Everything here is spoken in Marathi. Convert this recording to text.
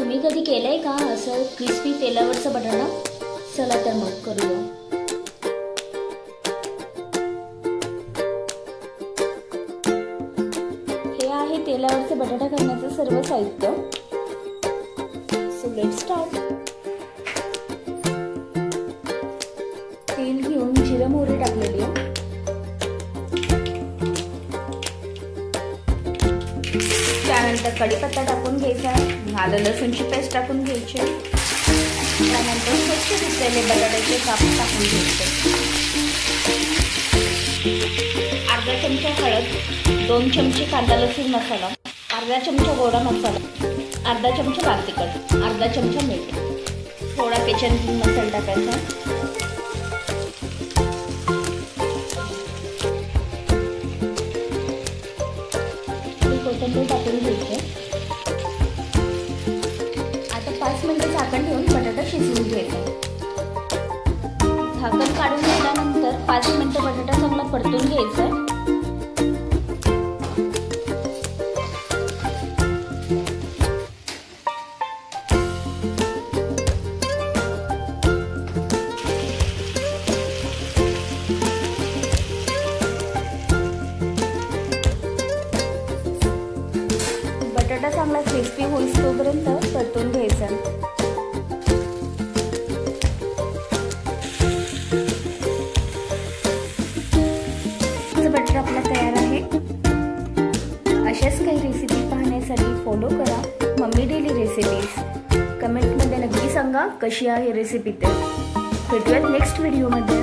तुम्ही कधी केलंय का असं क्रिस्पी तेलावरचं बटाटा? चला तर मग करूया। हे आहे तेलावरचे बटाटा करण्याचं सर्व साहित्य। So let's start. तेल घेऊन जिरे मोहरी टाकलेली आहे। त्यानंतर कढीपत्ता टाकून घ्यायचा, आलं लसूणची पेस्ट टाकून घ्यायची, त्यानंतर स्वच्छ धुतलेले बटाट्याचे काप टाकून घ्यायचे, अर्धा चमचा हळद, 2 चमचे कांदा लसूण मसाला, अर्धा चमचा गोडा मसाला, अर्धा चमचा लाल तिखट, अर्धा चमचा मीठ, थोडा किचन किंग मसाला टाकायचा, कोथिंबीर टाकून घ्यायचे। आता 5 मिनिटे झाकण ठेवून बटाटा शिजवून घ्यायचा। झाकण काढून घेतल्यानंतर 5 मिनिटे बटाटा चांगला परतून घ्यायचा। बटाटा चांगला क्रिस्पी होईस तोपर्यंत परतून घ्यायचा। बटाटा आपला तयार आहे। अशाच काही रेसिपी पाहण्यासाठी फॉलो करा मम्मी डेली रेसिपीज। कमेंटमध्ये नक्की सांगा कशी आहे रेसिपी ते। भेटूयात नेक्स्ट व्हिडिओमध्ये।